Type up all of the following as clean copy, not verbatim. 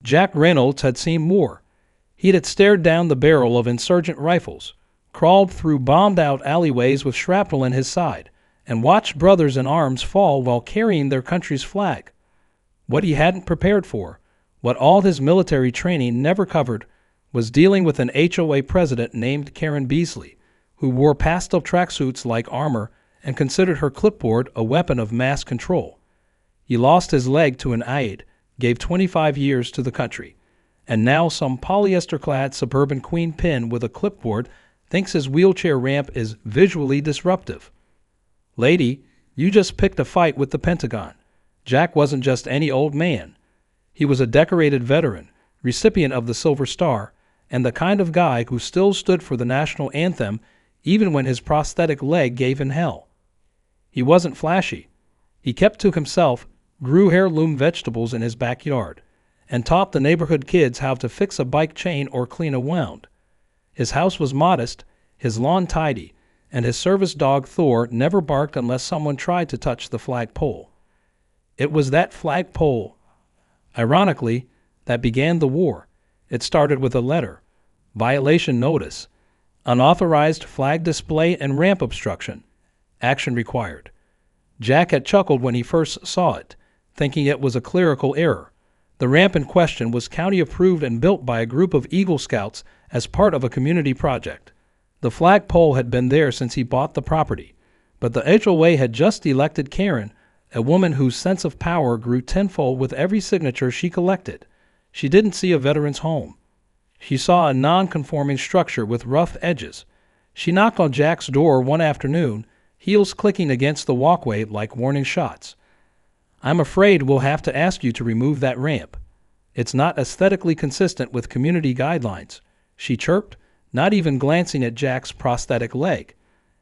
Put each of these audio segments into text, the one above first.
Jack Reynolds had seen more. He had stared down the barrel of insurgent rifles, crawled through bombed-out alleyways with shrapnel in his side, and watched brothers in arms fall while carrying their country's flag. What he hadn't prepared for, what all his military training never covered, was dealing with an HOA president named Karen Beasley, who wore pastel tracksuits like armor and considered her clipboard a weapon of mass control. He lost his leg to an aide, gave 25 years to the country, and now some polyester-clad suburban queen pin with a clipboard thinks his wheelchair ramp is visually disruptive. Lady, you just picked a fight with the Pentagon. Jack wasn't just any old man. He was a decorated veteran, recipient of the Silver Star, and the kind of guy who still stood for the national anthem even when his prosthetic leg gave him hell. He wasn't flashy. He kept to himself, grew heirloom vegetables in his backyard, and taught the neighborhood kids how to fix a bike chain or clean a wound. His house was modest, his lawn tidy, and his service dog Thor never barked unless someone tried to touch the flagpole. It was that flagpole, ironically, that began the war. It started with a letter, violation notice, unauthorized flag display and ramp obstruction, action required. Jack had chuckled when he first saw it, thinking it was a clerical error. The ramp in question was county approved and built by a group of Eagle Scouts as part of a community project. The flagpole had been there since he bought the property, but the HOA had just elected Karen, a woman whose sense of power grew tenfold with every signature she collected. She didn't see a veteran's home. She saw a non-conforming structure with rough edges. She knocked on Jack's door one afternoon, heels clicking against the walkway like warning shots. I'm afraid we'll have to ask you to remove that ramp. It's not aesthetically consistent with community guidelines, she chirped, not even glancing at Jack's prosthetic leg.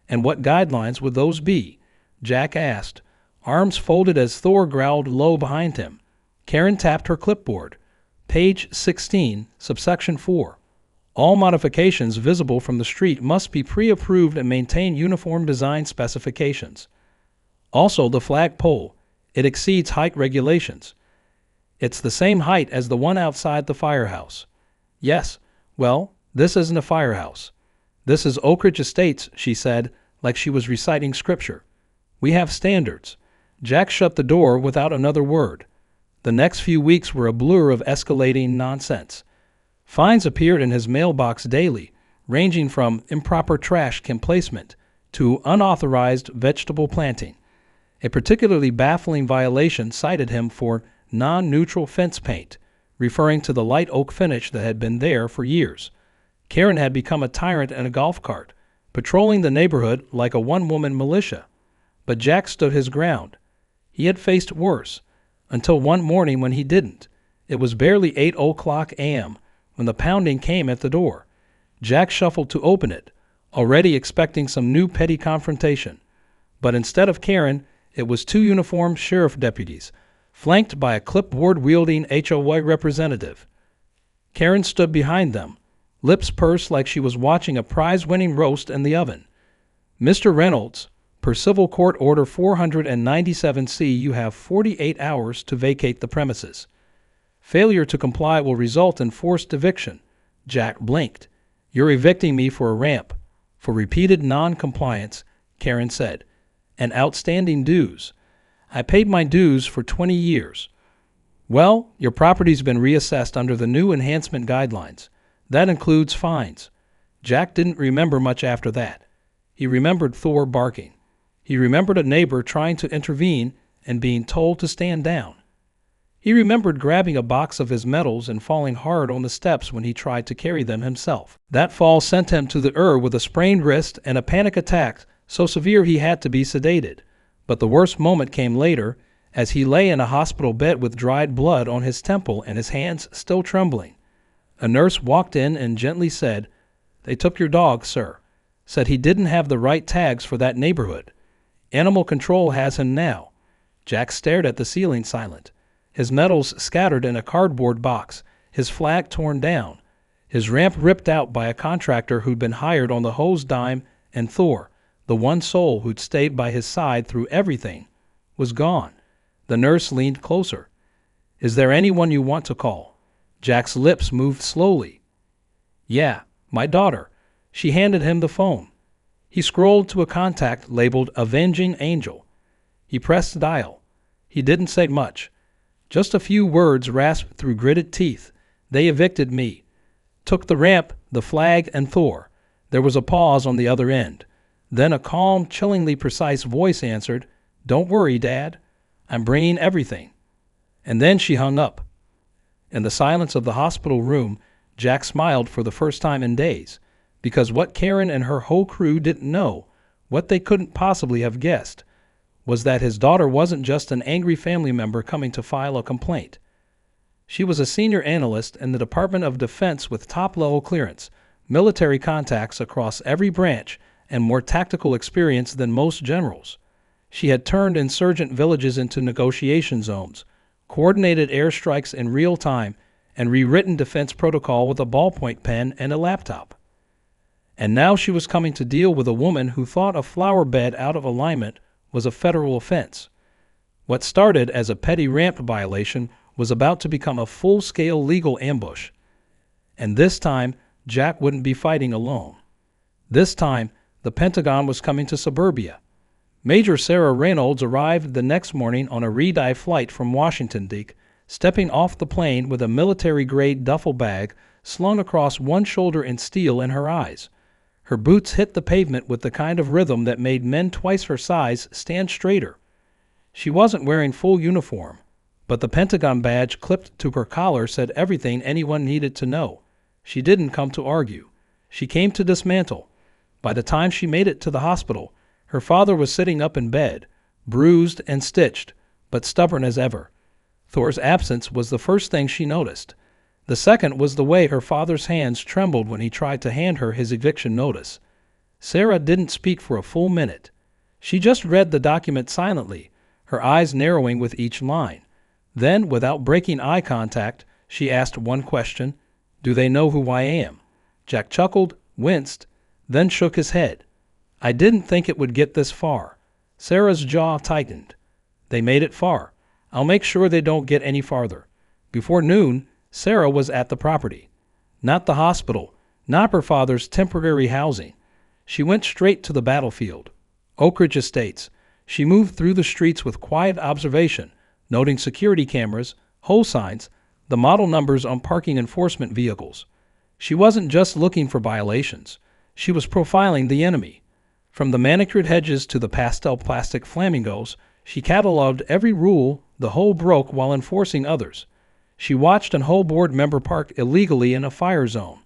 And what guidelines would those be? Jack asked, arms folded as Thor growled low behind him. Karen tapped her clipboard. Page 16, subsection 4. All modifications visible from the street must be pre-approved and maintain uniform design specifications. Also, the flagpole. It exceeds height regulations. It's the same height as the one outside the firehouse. Yes, well, this isn't a firehouse. This is Oak Ridge Estates, she said, like she was reciting scripture. We have standards. Jack shut the door without another word. The next few weeks were a blur of escalating nonsense. Fines appeared in his mailbox daily, ranging from improper trash can placement to unauthorized vegetable planting. A particularly baffling violation cited him for non-neutral fence paint, referring to the light oak finish that had been there for years. Karen had become a tyrant in a golf cart, patrolling the neighborhood like a one-woman militia. But Jack stood his ground. He had faced worse, until one morning when he didn't. It was barely 8 a.m. when the pounding came at the door. Jack shuffled to open it, already expecting some new petty confrontation. But instead of Karen, it was two uniformed sheriff deputies, flanked by a clipboard-wielding HOA representative. Karen stood behind them, lips pursed like she was watching a prize-winning roast in the oven. Mr. Reynolds, per Civil Court Order 497C, you have 48 hours to vacate the premises. Failure to comply will result in forced eviction. Jack blinked. You're evicting me for a ramp. For repeated non-compliance, Karen said. And outstanding dues. I paid my dues for 20 years. Well, your property's been reassessed under the new enhancement guidelines. That includes fines. Jack didn't remember much after that. He remembered Thor barking. He remembered a neighbor trying to intervene and being told to stand down. He remembered grabbing a box of his medals and falling hard on the steps when he tried to carry them himself. That fall sent him to the with a sprained wrist and a panic attack so severe he had to be sedated. But the worst moment came later, as he lay in a hospital bed with dried blood on his temple and his hands still trembling. A nurse walked in and gently said, "They took your dog, sir. Said he didn't have the right tags for that neighborhood. Animal control has him now." Jack stared at the ceiling silent. His medals scattered in a cardboard box, his flag torn down, his ramp ripped out by a contractor who'd been hired on the hose dime, and Thor, the one soul who'd stayed by his side through everything, was gone. The nurse leaned closer. "Is there anyone you want to call?" Jack's lips moved slowly. Yeah, my daughter. She handed him the phone. He scrolled to a contact labeled Avenging Angel. He pressed dial. He didn't say much. Just a few words rasped through gritted teeth. They evicted me. Took the ramp, the flag, and Thor. There was a pause on the other end. Then a calm, chillingly precise voice answered, "Don't worry, Dad. I'm bringing everything." And then she hung up. In the silence of the hospital room, Jack smiled for the first time in days, because what Karen and her whole crew didn't know, what they couldn't possibly have guessed, was that his daughter wasn't just an angry family member coming to file a complaint. She was a senior analyst in the Department of Defense with top-level clearance, military contacts across every branch, and more tactical experience than most generals. She had turned insurgent villages into negotiation zones, coordinated airstrikes in real time, and rewritten defense protocol with a ballpoint pen and a laptop. And now she was coming to deal with a woman who thought a flower bed out of alignment was a federal offense. What started as a petty ramp violation was about to become a full-scale legal ambush. And this time, Jack wouldn't be fighting alone. This time, the Pentagon was coming to suburbia. Major Sarah Reynolds arrived the next morning on a red-eye flight from Washington, D.C., stepping off the plane with a military-grade duffel bag slung across one shoulder and steel in her eyes. Her boots hit the pavement with the kind of rhythm that made men twice her size stand straighter. She wasn't wearing full uniform, but the Pentagon badge clipped to her collar said everything anyone needed to know. She didn't come to argue. She came to dismantle. By the time she made it to the hospital, her father was sitting up in bed, bruised and stitched, but stubborn as ever. Thor's absence was the first thing she noticed. The second was the way her father's hands trembled when he tried to hand her his eviction notice. Sarah didn't speak for a full minute. She just read the document silently, her eyes narrowing with each line. Then, without breaking eye contact, she asked one question: "Do they know who I am?" Jack chuckled, winced, then shook his head. "I didn't think it would get this far." Sarah's jaw tightened. "They made it far. I'll make sure they don't get any farther." Before noon, Sarah was at the property. Not the hospital, not her father's temporary housing. She went straight to the battlefield. Oak Ridge Estates. She moved through the streets with quiet observation, noting security cameras, hole signs, the model numbers on parking enforcement vehicles. She wasn't just looking for violations. She was profiling the enemy. From the manicured hedges to the pastel plastic flamingos, she cataloged every rule the whole broke while enforcing others. She watched an whole board member park illegally in a fire zone.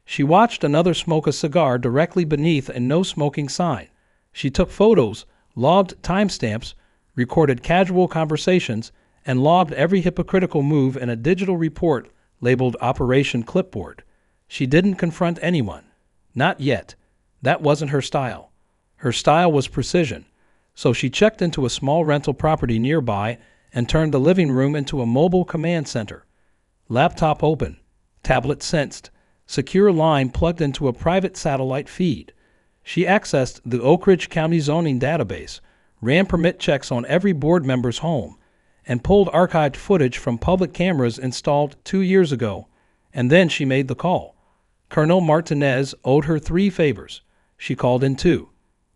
She watched another smoke a cigar directly beneath a no-smoking sign. She took photos, logged timestamps, recorded casual conversations, and logged every hypocritical move in a digital report labeled Operation Clipboard. She didn't confront anyone. Not yet. That wasn't her style. Her style was precision. So she checked into a small rental property nearby and turned the living room into a mobile command center. Laptop open, tablet sensed, secure line plugged into a private satellite feed. She accessed the Oak Ridge County zoning database, ran permit checks on every board member's home, and pulled archived footage from public cameras installed 2 years ago. And then she made the call. Colonel Martinez owed her 3 favors. She called in 2.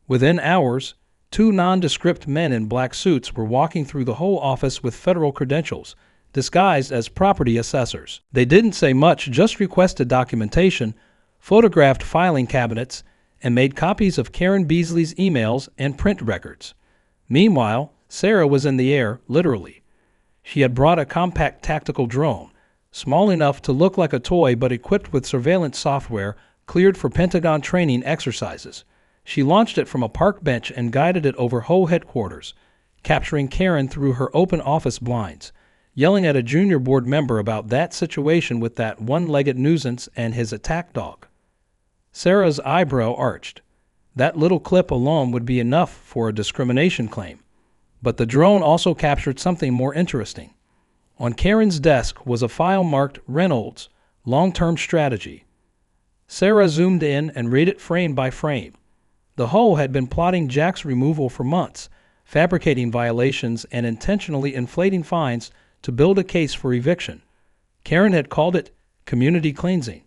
Within hours, 2 nondescript men in black suits were walking through the whole office with federal credentials, disguised as property assessors. They didn't say much, just requested documentation, photographed filing cabinets, and made copies of Karen Beasley's emails and print records. Meanwhile, Sarah was in the air, literally. She had brought a compact tactical drone, small enough to look like a toy but equipped with surveillance software cleared for Pentagon training exercises. She launched it from a park bench and guided it over HOA headquarters, capturing Karen through her open office blinds, yelling at a junior board member about that situation with that one-legged nuisance and his attack dog. Sarah's eyebrow arched. That little clip alone would be enough for a discrimination claim. But the drone also captured something more interesting. On Karen's desk was a file marked Reynolds, Long-Term Strategy. Sarah zoomed in and read it frame by frame. The HOA had been plotting Jack's removal for months, fabricating violations and intentionally inflating fines to build a case for eviction. Karen had called it community cleansing.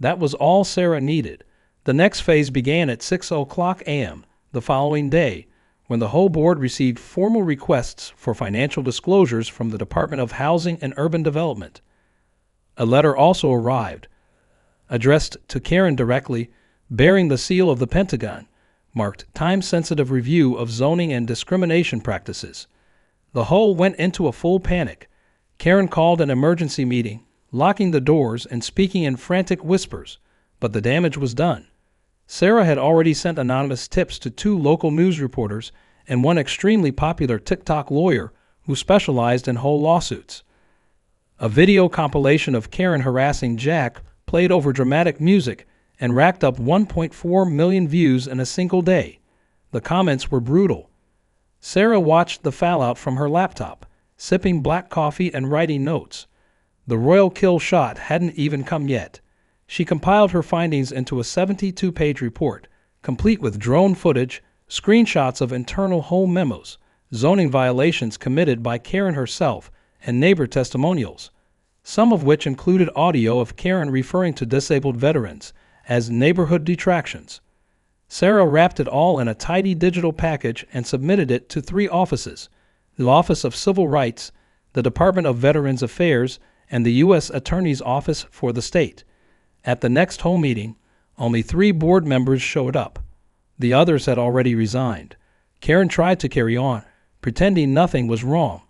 That was all Sarah needed. The next phase began at 6:00 a.m. the following day, when the whole board received formal requests for financial disclosures from the Department of Housing and Urban Development. A letter also arrived, addressed to Karen directly, bearing the seal of the Pentagon, marked time-sensitive review of zoning and discrimination practices. The whole went into a full panic. Karen called an emergency meeting, locking the doors and speaking in frantic whispers, but the damage was done. Sarah had already sent anonymous tips to 2 local news reporters and one extremely popular TikTok lawyer who specialized in whole lawsuits. A video compilation of Karen harassing Jack played over dramatic music and racked up 1.4 million views in a single day. The comments were brutal. Sarah watched the fallout from her laptop, sipping black coffee and writing notes. The royal kill shot hadn't even come yet. She compiled her findings into a 72-page report, complete with drone footage, screenshots of internal home memos, zoning violations committed by Karen herself, and neighbor testimonials, some of which included audio of Karen referring to disabled veterans as neighborhood detractions. Sarah wrapped it all in a tidy digital package and submitted it to 3 offices: the Office of Civil Rights, the Department of Veterans Affairs, and the U.S. Attorney's Office for the state. At the next whole meeting, only 3 board members showed up. The others had already resigned. Karen tried to carry on, pretending nothing was wrong,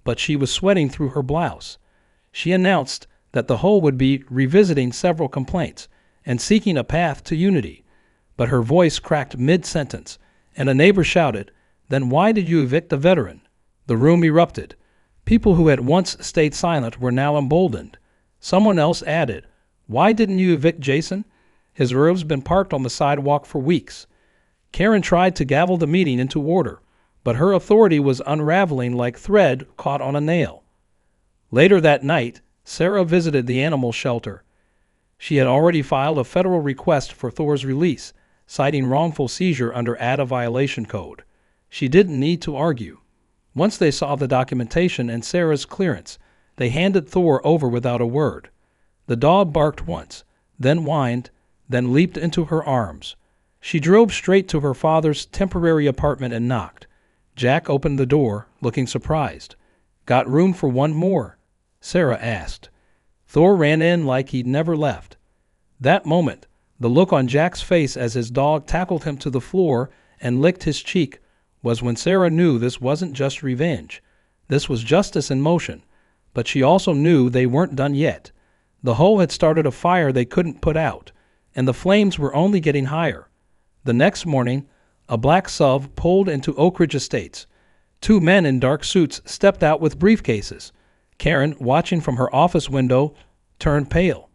but she was sweating through her blouse. She announced that the whole would be revisiting several complaints and seeking a path to unity. But her voice cracked mid-sentence, and a neighbor shouted, "Then why did you evict the veteran?" The room erupted. People who had once stayed silent were now emboldened. Someone else added, "Why didn't you evict Jason? His roof's been parked on the sidewalk for weeks." Karen tried to gavel the meeting into order, but her authority was unraveling like thread caught on a nail. Later that night, Sarah visited the animal shelter. She had already filed a federal request for Thor's release, citing wrongful seizure under ADA violation code. She didn't need to argue. Once they saw the documentation and Sarah's clearance, they handed Thor over without a word. The dog barked once, then whined, then leaped into her arms. She drove straight to her father's temporary apartment and knocked. Jack opened the door, looking surprised. "Got room for one more?" Sarah asked. Thor ran in like he'd never left. That moment, the look on Jack's face as his dog tackled him to the floor and licked his cheek, was when Sarah knew this wasn't just revenge. This was justice in motion. But she also knew they weren't done yet. The Hoe had started a fire they couldn't put out, and the flames were only getting higher. The next morning, a black SUV pulled into Oak Ridge Estates. 2 men in dark suits stepped out with briefcases. Karen, watching from her office window, turned pale.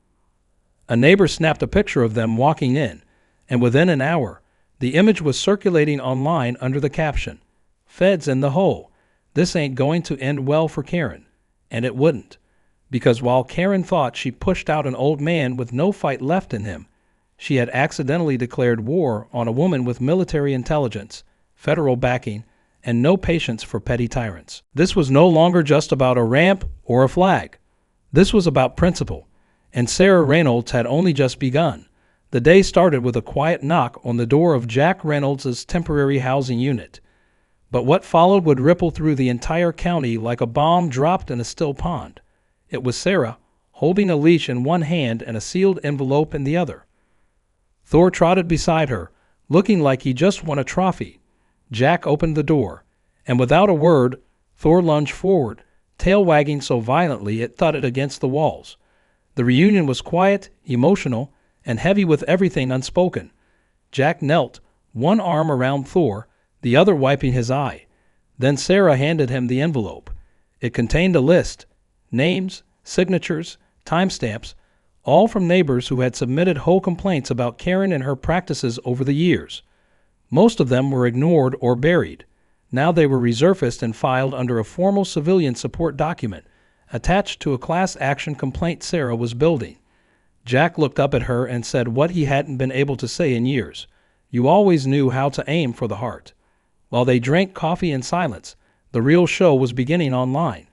A neighbor snapped a picture of them walking in, and within an hour, the image was circulating online under the caption, "Feds in the Hoe. This ain't going to end well for Karen." And it wouldn't, because while Karen thought she pushed out an old man with no fight left in him, she had accidentally declared war on a woman with military intelligence, federal backing, and no patience for petty tyrants. This was no longer just about a ramp or a flag. This was about principle, and Sarah Reynolds had only just begun. The day started with a quiet knock on the door of Jack Reynolds' temporary housing unit. But what followed would ripple through the entire county like a bomb dropped in a still pond. It was Sarah, holding a leash in one hand and a sealed envelope in the other. Thor trotted beside her, looking like he just won a trophy. Jack opened the door, and without a word, Thor lunged forward, tail wagging so violently it thudded against the walls. The reunion was quiet, emotional, and heavy with everything unspoken. Jack knelt, one arm around Thor, the other wiping his eye. Then Sarah handed him the envelope. It contained a list, names, signatures, timestamps, all from neighbors who had submitted whole complaints about Karen and her practices over the years. Most of them were ignored or buried. Now they were resurfaced and filed under a formal civilian support document, attached to a class action complaint Sarah was building. Jack looked up at her and said what he hadn't been able to say in years. "You always knew how to aim for the heart." While they drank coffee in silence, the real show was beginning online.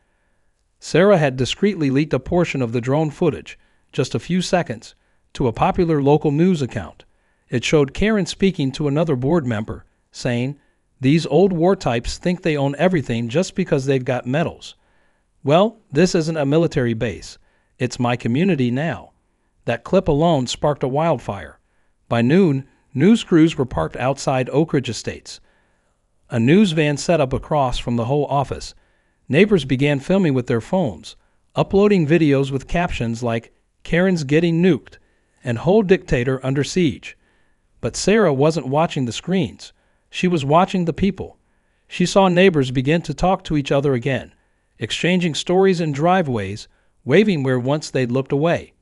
Sarah had discreetly leaked a portion of the drone footage, just a few seconds, to a popular local news account. It showed Karen speaking to another board member, saying, "These old war types think they own everything just because they've got medals. Well, this isn't a military base. It's my community now." That clip alone sparked a wildfire. By noon, news crews were parked outside Oak Ridge Estates. A news van set up across from the HOA office. Neighbors began filming with their phones, uploading videos with captions like, "Karen's getting nuked," and "Whole dictator under siege." But Sarah wasn't watching the screens. She was watching the people. She saw neighbors begin to talk to each other again, exchanging stories in driveways, waving where once they'd looked away.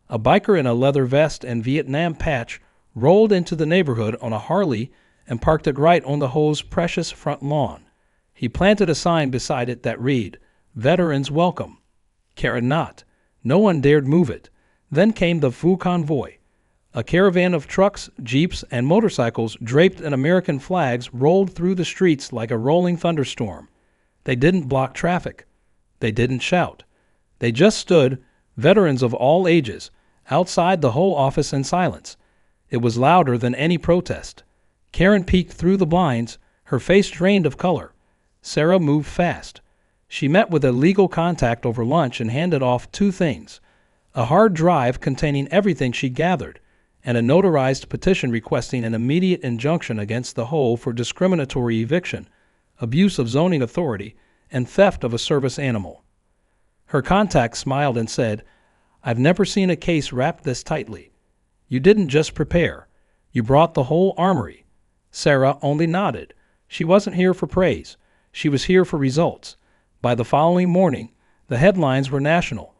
A biker in a leather vest and Vietnam patch rolled into the neighborhood on a Harley and parked it right on the HOA's precious front lawn. He planted a sign beside it that read, "Veterans Welcome." Karen not. No one dared move it. Then came the feu convoy. A caravan of trucks, jeeps, and motorcycles draped in American flags rolled through the streets like a rolling thunderstorm. They didn't block traffic. They didn't shout. They just stood, veterans of all ages, outside the whole office in silence. It was louder than any protest. Karen peeked through the blinds, her face drained of color. Sarah moved fast. She met with a legal contact over lunch and handed off two things: a hard drive containing everything she gathered, and a notarized petition requesting an immediate injunction against the HOA for discriminatory eviction, abuse of zoning authority, and theft of a service animal. Her contact smiled and said, "I've never seen a case wrapped this tightly. You didn't just prepare. You brought the whole armory." Sarah only nodded. She wasn't here for praise. She was here for results. By the following morning, the headlines were national.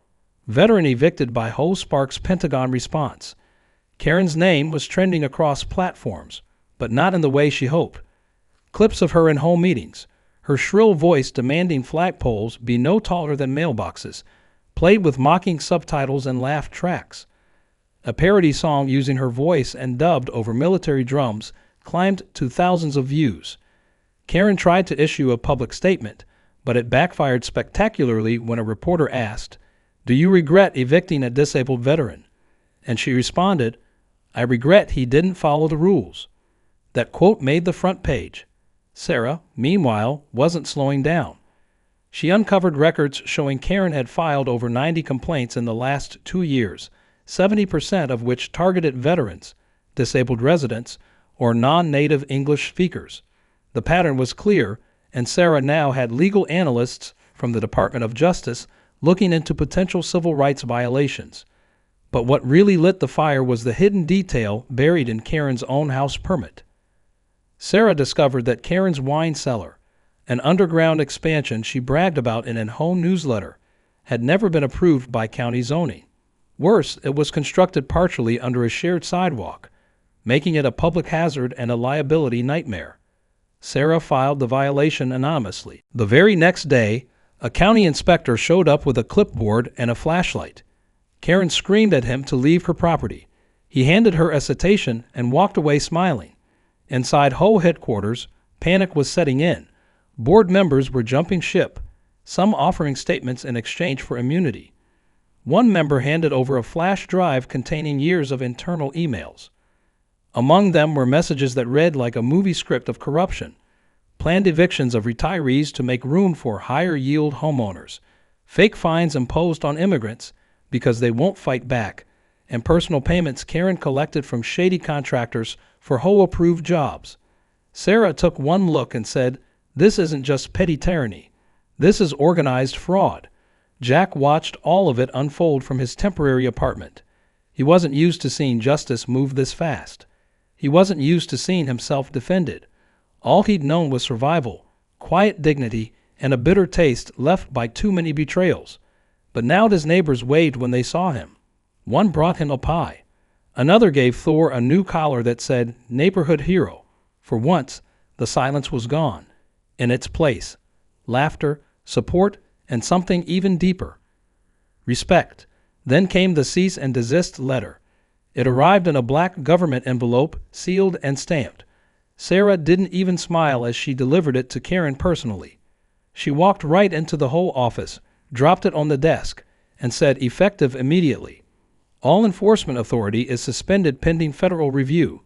"Veteran evicted by HOA sparks Pentagon response." Karen's name was trending across platforms, but not in the way she hoped. Clips of her in HOA meetings, her shrill voice demanding flagpoles be no taller than mailboxes, played with mocking subtitles and laugh tracks. A parody song using her voice and dubbed over military drums climbed to thousands of views. Karen tried to issue a public statement, but it backfired spectacularly when a reporter asked, "Do you regret evicting a disabled veteran?" And she responded, "I regret he didn't follow the rules." That quote made the front page. Sarah, meanwhile, wasn't slowing down. She uncovered records showing Karen had filed over 90 complaints in the last 2 years, 70% of which targeted veterans, disabled residents, or non-native English speakers. The pattern was clear, and Sarah now had legal analysts from the Department of Justice looking into potential civil rights violations. But what really lit the fire was the hidden detail buried in Karen's own house permit. Sarah discovered that Karen's wine cellar, an underground expansion she bragged about in an HOA newsletter, had never been approved by county zoning. Worse, it was constructed partially under a shared sidewalk, making it a public hazard and a liability nightmare. Sarah filed the violation anonymously. The very next day, a county inspector showed up with a clipboard and a flashlight. Karen screamed at him to leave her property. He handed her a citation and walked away smiling. Inside HOA headquarters, panic was setting in. Board members were jumping ship, some offering statements in exchange for immunity. One member handed over a flash drive containing years of internal emails. Among them were messages that read like a movie script of corruption, planned evictions of retirees to make room for higher-yield homeowners, fake fines imposed on immigrants because they won't fight back, and personal payments Karen collected from shady contractors for HOA-approved jobs. Sarah took one look and said, "This isn't just petty tyranny. This is organized fraud." Jack watched all of it unfold from his temporary apartment. He wasn't used to seeing justice move this fast. He wasn't used to seeing himself defended. All he'd known was survival, quiet dignity, and a bitter taste left by too many betrayals. But now his neighbors waved when they saw him. One brought him a pie. Another gave Thor a new collar that said, "Neighborhood Hero." For once, the silence was gone. In its place, laughter, support, and something even deeper: respect. Then came the cease and desist letter. It arrived in a black government envelope, sealed and stamped. Sarah didn't even smile as she delivered it to Karen personally. She walked right into the whole office, dropped it on the desk, and said, "Effective immediately. All enforcement authority is suspended pending federal review."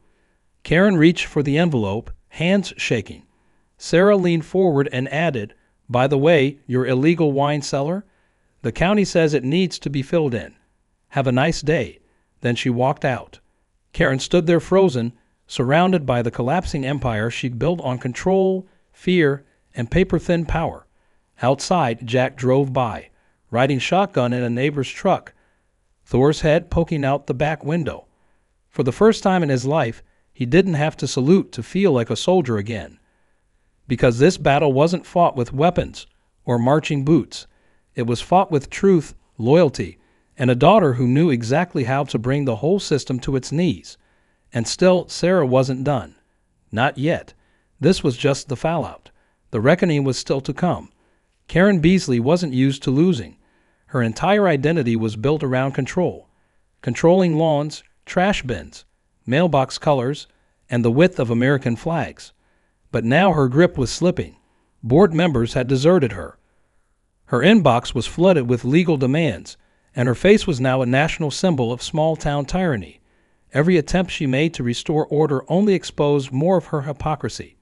Karen reached for the envelope, hands shaking. Sarah leaned forward and added, "By the way, your illegal wine cellar? The county says it needs to be filled in. Have a nice day." Then she walked out. Karen stood there frozen, surrounded by the collapsing empire she'd built on control, fear, and paper-thin power. Outside, Jack drove by, riding shotgun in a neighbor's truck, Thor's head poking out the back window. For the first time in his life, he didn't have to salute to feel like a soldier again. Because this battle wasn't fought with weapons or marching boots. It was fought with truth, loyalty, and a daughter who knew exactly how to bring the whole system to its knees. And still, Sarah wasn't done. Not yet. This was just the fallout. The reckoning was still to come. Karen Beasley wasn't used to losing. Her entire identity was built around control. Controlling lawns, trash bins, mailbox colors, and the width of American flags. But now her grip was slipping. Board members had deserted her. Her inbox was flooded with legal demands, and her face was now a national symbol of small-town tyranny. Every attempt she made to restore order only exposed more of her hypocrisy.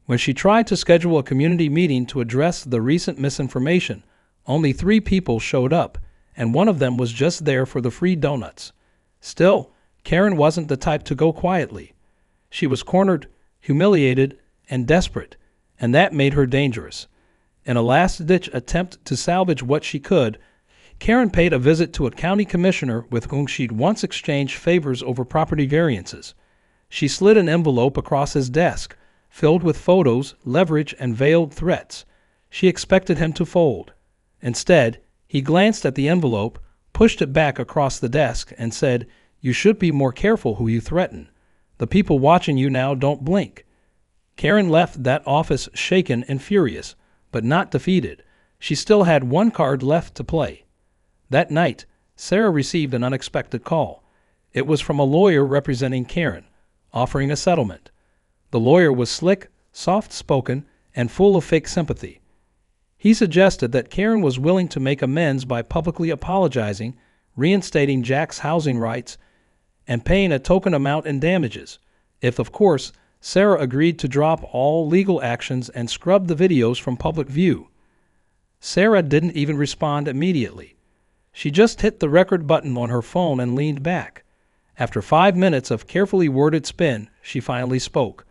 When she tried to schedule a community meeting to address the recent misinformation, only 3 people showed up, and one of them was just there for the free donuts. Still, Karen wasn't the type to go quietly. She was cornered, humiliated, and desperate, and that made her dangerous. In a last-ditch attempt to salvage what she could, Karen paid a visit to a county commissioner with whom she'd once exchanged favors over property variances. She slid an envelope across his desk, filled with photos, leverage, and veiled threats. She expected him to fold. Instead, he glanced at the envelope, pushed it back across the desk, and said, "You should be more careful who you threaten. The people watching you now don't blink." Karen left that office shaken and furious, but not defeated. She still had one card left to play. That night, Sarah received an unexpected call. It was from a lawyer representing Karen, offering a settlement. The lawyer was slick, soft-spoken, and full of fake sympathy. He suggested that Karen was willing to make amends by publicly apologizing, reinstating Jack's housing rights, and paying a token amount in damages, if, of course, Sarah agreed to drop all legal actions and scrub the videos from public view. Sarah didn't even respond immediately. She just hit the record button on her phone and leaned back. After 5 minutes of carefully worded spin, she finally spoke.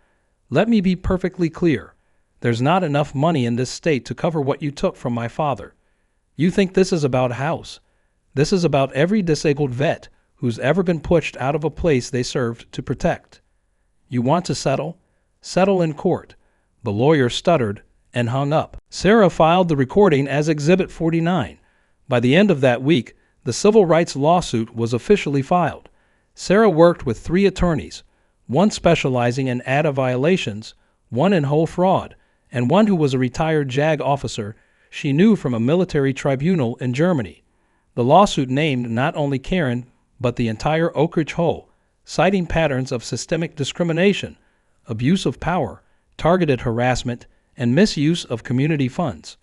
"Let me be perfectly clear. There's not enough money in this state to cover what you took from my father. You think this is about a house. This is about every disabled vet who's ever been pushed out of a place they served to protect. You want to settle? Settle in court." The lawyer stuttered and hung up. Sarah filed the recording as Exhibit 49. By the end of that week, the civil rights lawsuit was officially filed. Sarah worked with 3 attorneys, one specializing in ADA violations, one in whole fraud, and one who was a retired JAG officer she knew from a military tribunal in Germany. The lawsuit named not only Karen, but the entire Oak Ridge HOA, citing patterns of systemic discrimination, abuse of power, targeted harassment, and misuse of community funds.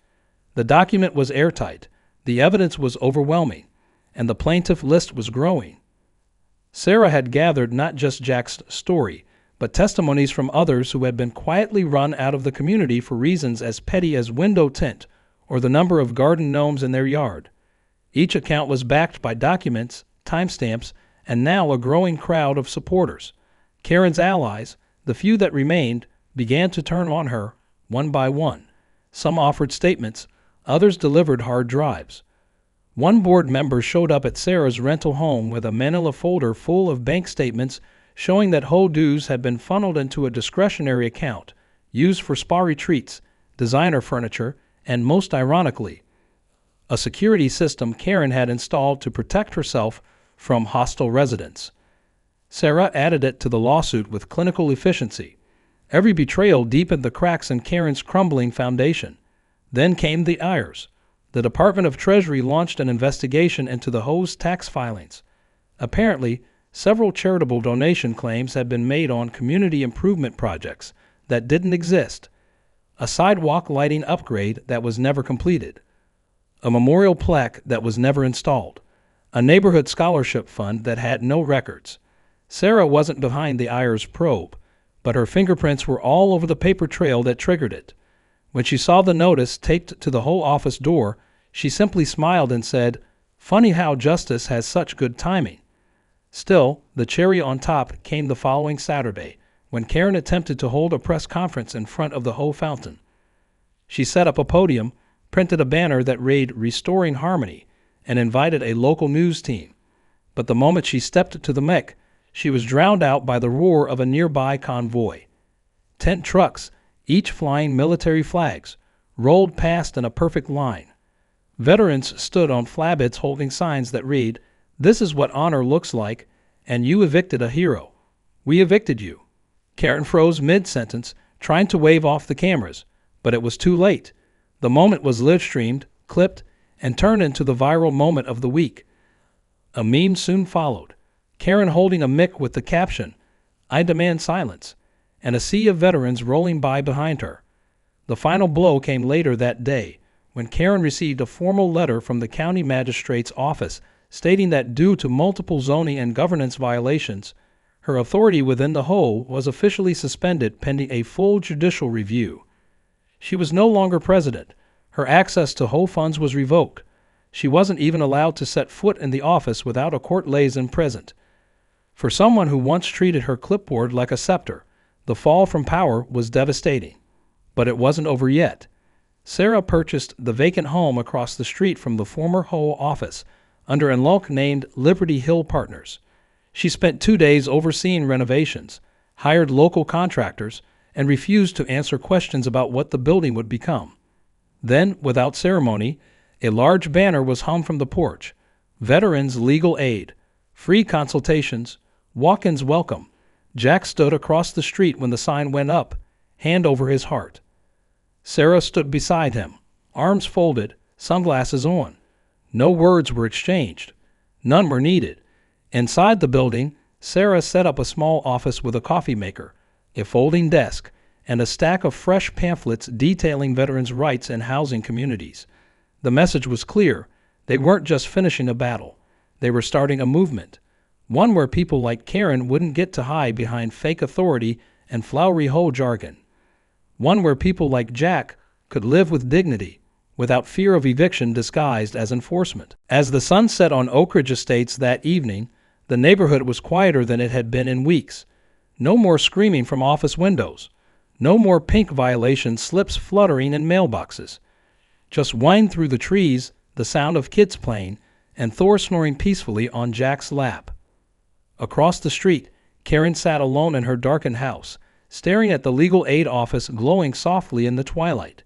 The document was airtight, the evidence was overwhelming, and the plaintiff list was growing. Sarah had gathered not just Jack's story, but testimonies from others who had been quietly run out of the community for reasons as petty as window tint or the number of garden gnomes in their yard. Each account was backed by documents, timestamps, and now a growing crowd of supporters. Karen's allies, the few that remained, began to turn on her, one by one. Some offered statements, others delivered hard drives. One board member showed up at Sarah's rental home with a manila folder full of bank statements showing that HOA dues had been funneled into a discretionary account, used for spa retreats, designer furniture, and most ironically, a security system Karen had installed to protect herself from hostile residents. Sarah added it to the lawsuit with clinical efficiency. Every betrayal deepened the cracks in Karen's crumbling foundation. Then came the ires. The Department of Treasury launched an investigation into the HOA's tax filings. Apparently, several charitable donation claims had been made on community improvement projects that didn't exist, a sidewalk lighting upgrade that was never completed, a memorial plaque that was never installed, a neighborhood scholarship fund that had no records. Sarah wasn't behind the IR's probe, but her fingerprints were all over the paper trail that triggered it. When she saw the notice taped to the HOA office door, she simply smiled and said, "Funny how justice has such good timing." Still, the cherry on top came the following Saturday, when Karen attempted to hold a press conference in front of the HOA fountain. She set up a podium, printed a banner that read "Restoring Harmony," and invited a local news team. But the moment she stepped to the mic, she was drowned out by the roar of a nearby convoy. 10 trucks, each flying military flags, rolled past in a perfect line. Veterans stood on flatbeds holding signs that read, "This is what honor looks like," and "You evicted a hero. We evicted you." Karen froze mid-sentence, trying to wave off the cameras, but it was too late. The moment was live-streamed, clipped, and turned into the viral moment of the week. A meme soon followed, Karen holding a mic with the caption, "I demand silence," and a sea of veterans rolling by behind her. The final blow came later that day, when Karen received a formal letter from the county magistrate's office stating that due to multiple zoning and governance violations, her authority within the HOA was officially suspended pending a full judicial review. She was no longer president. Her access to HOA funds was revoked. She wasn't even allowed to set foot in the office without a court liaison present. For someone who once treated her clipboard like a scepter, the fall from power was devastating. But it wasn't over yet. Sarah purchased the vacant home across the street from the former HOA office under an LLC named Liberty Hill Partners. She spent 2 days overseeing renovations, hired local contractors, and refused to answer questions about what the building would become. Then, without ceremony, a large banner was hung from the porch: "Veterans Legal Aid, free consultations, walk-ins welcome." Jack stood across the street when the sign went up, hand over his heart. Sarah stood beside him, arms folded, sunglasses on. No words were exchanged. None were needed. Inside the building, Sarah set up a small office with a coffee maker, a folding desk, and a stack of fresh pamphlets detailing veterans' rights and housing communities. The message was clear. They weren't just finishing a battle. They were starting a movement, one where people like Karen wouldn't get to hide behind fake authority and flowery HOA jargon. One where people like Jack could live with dignity, without fear of eviction disguised as enforcement. As the sun set on Oak Ridge Estates that evening, the neighborhood was quieter than it had been in weeks. No more screaming from office windows. No more pink violation slips fluttering in mailboxes. Just wind through the trees, the sound of kids playing, and Thor snoring peacefully on Jack's lap. Across the street, Karen sat alone in her darkened house, staring at the legal aid office glowing softly in the twilight.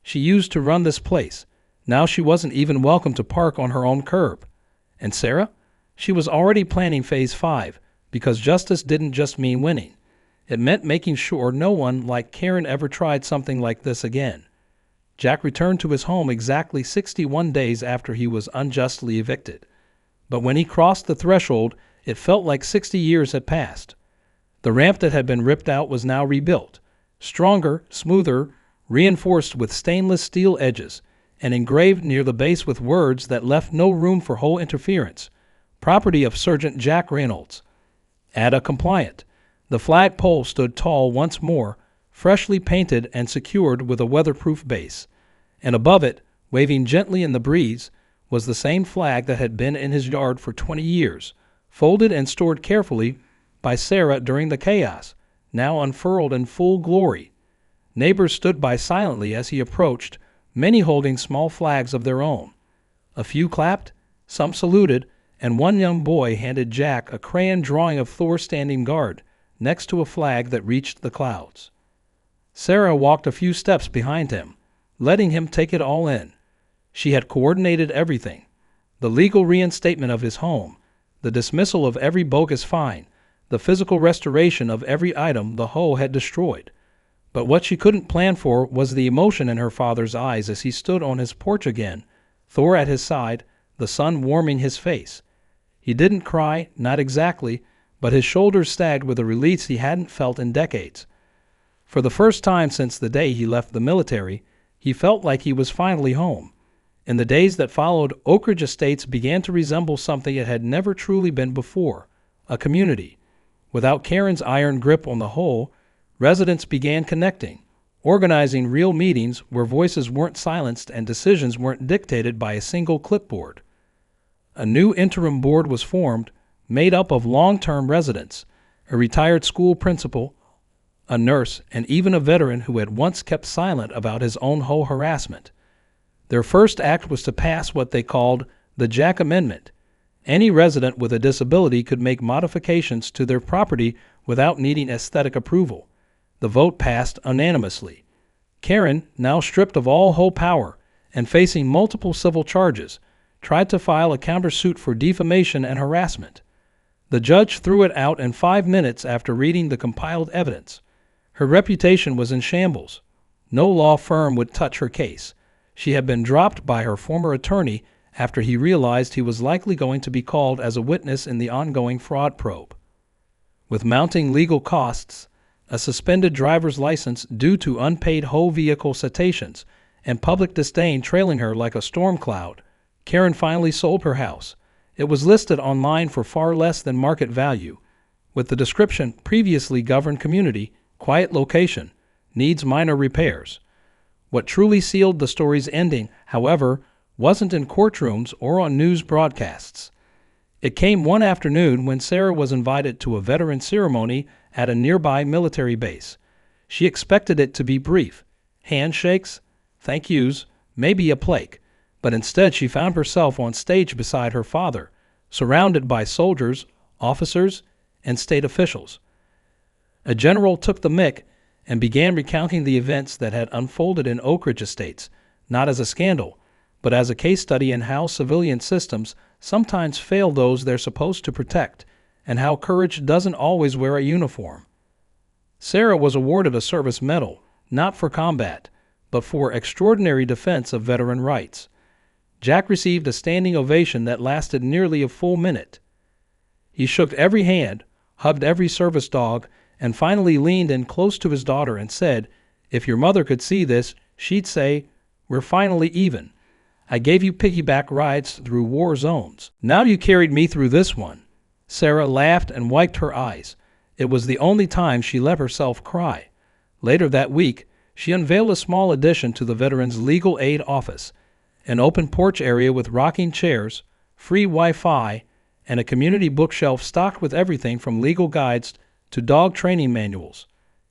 She used to run this place. Now she wasn't even welcome to park on her own curb. And Sarah? She was already planning Phase 5, because justice didn't just mean winning. It meant making sure no one like Karen ever tried something like this again. Jack returned to his home exactly 61 days after he was unjustly evicted. But when he crossed the threshold, it felt like 60 years had passed. The ramp that had been ripped out was now rebuilt, stronger, smoother, reinforced with stainless steel edges, and engraved near the base with words that left no room for HOA interference. Property of Sergeant Jack Reynolds. ADA compliant. The flagpole stood tall once more, freshly painted and secured with a weatherproof base. And above it, waving gently in the breeze, was the same flag that had been in his yard for 20 years, folded and stored carefully by Sarah during the chaos, now unfurled in full glory. Neighbors stood by silently as he approached, many holding small flags of their own. A few clapped, some saluted, and one young boy handed Jack a crayon drawing of Thor standing guard next to a flag that reached the clouds. Sarah walked a few steps behind him, letting him take it all in. She had coordinated everything: the legal reinstatement of his home, the dismissal of every bogus fine, the physical restoration of every item the HOA had destroyed. But what she couldn't plan for was the emotion in her father's eyes as he stood on his porch again, Thor at his side, the sun warming his face. He didn't cry, not exactly, but his shoulders sagged with a release he hadn't felt in decades. For the first time since the day he left the military, he felt like he was finally home. In the days that followed, Oak Ridge Estates began to resemble something it had never truly been before, a community. Without Karen's iron grip on the whole, residents began connecting, organizing real meetings where voices weren't silenced and decisions weren't dictated by a single clipboard. A new interim board was formed, made up of long-term residents, a retired school principal, a nurse, and even a veteran who had once kept silent about his own whole harassment. Their first act was to pass what they called the Jack Amendment. Any resident with a disability could make modifications to their property without needing aesthetic approval. The vote passed unanimously. Karen, now stripped of all whole power and facing multiple civil charges, tried to file a countersuit for defamation and harassment. The judge threw it out in 5 minutes after reading the compiled evidence. Her reputation was in shambles. No law firm would touch her case. She had been dropped by her former attorney after he realized he was likely going to be called as a witness in the ongoing fraud probe. With mounting legal costs, a suspended driver's license due to unpaid whole vehicle citations, and public disdain trailing her like a storm cloud, Karen finally sold her house. It was listed online for far less than market value, with the description previously governed community, quiet location, needs minor repairs. What truly sealed the story's ending, however, wasn't in courtrooms or on news broadcasts. It came one afternoon when Sarah was invited to a veteran ceremony at a nearby military base. She expected it to be brief, handshakes, thank yous, maybe a plaque, but instead she found herself on stage beside her father, surrounded by soldiers, officers, and state officials. A general took the mic and began recounting the events that had unfolded in Oak Ridge Estates, not as a scandal, but as a case study in how civilian systems sometimes fail those they're supposed to protect, and how courage doesn't always wear a uniform. Sarah was awarded a service medal, not for combat, but for extraordinary defense of veteran rights. Jack received a standing ovation that lasted nearly a full minute. He shook every hand, hugged every service dog, and finally leaned in close to his daughter and said, "If your mother could see this, she'd say, 'We're finally even. I gave you piggyback rides through war zones. Now you carried me through this one.'" Sarah laughed and wiped her eyes. It was the only time she let herself cry. Later that week, she unveiled a small addition to the Veterans Legal Aid Office, an open porch area with rocking chairs, free Wi-Fi, and a community bookshelf stocked with everything from legal guides to dog training manuals.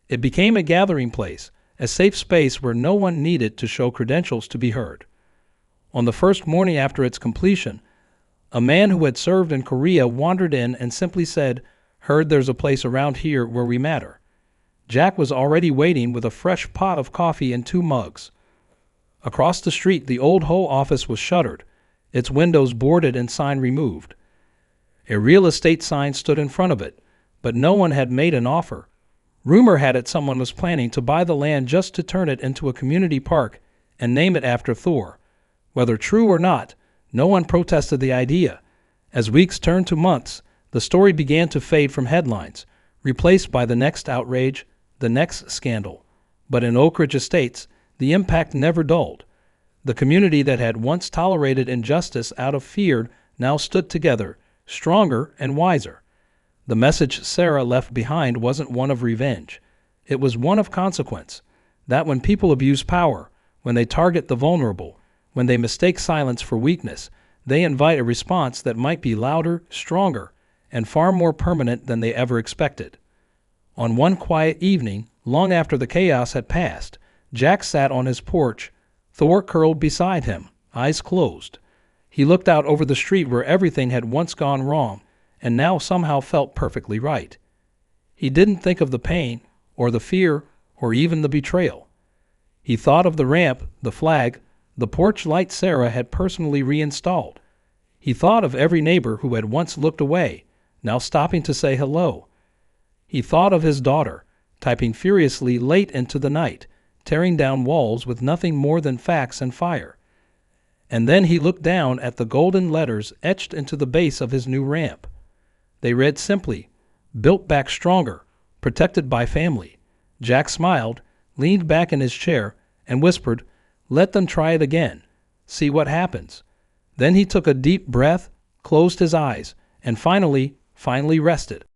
It became a gathering place, a safe space where no one needed to show credentials to be heard. On the first morning after its completion, a man who had served in Korea wandered in and simply said, "Heard there's a place around here where we matter." Jack was already waiting with a fresh pot of coffee and 2 mugs. Across the street, the old HOA office was shuttered, its windows boarded and sign removed. A real estate sign stood in front of it, but no one had made an offer. Rumor had it someone was planning to buy the land just to turn it into a community park and name it after Thor. Whether true or not, no one protested the idea. As weeks turned to months, the story began to fade from headlines, replaced by the next outrage, the next scandal. But in Oak Ridge Estates, the impact never dulled. The community that had once tolerated injustice out of fear now stood together, stronger and wiser. The message Sarah left behind wasn't one of revenge. It was one of consequence, that when people abuse power, when they target the vulnerable, when they mistake silence for weakness, they invite a response that might be louder, stronger, and far more permanent than they ever expected. On one quiet evening, long after the chaos had passed, Jack sat on his porch, Thor curled beside him, eyes closed. He looked out over the street where everything had once gone wrong and now somehow felt perfectly right. He didn't think of the pain, or the fear, or even the betrayal. He thought of the ramp, the flag, the porch light Sarah had personally reinstalled. He thought of every neighbor who had once looked away, now stopping to say hello. He thought of his daughter, typing furiously late into the night, tearing down walls with nothing more than facts and fire. And then he looked down at the golden letters etched into the base of his new ramp. They read simply, "Built back stronger, protected by family." Jack smiled, leaned back in his chair, and whispered, "Let them try it again. see what happens. Then he took a deep breath, closed his eyes, and finally rested.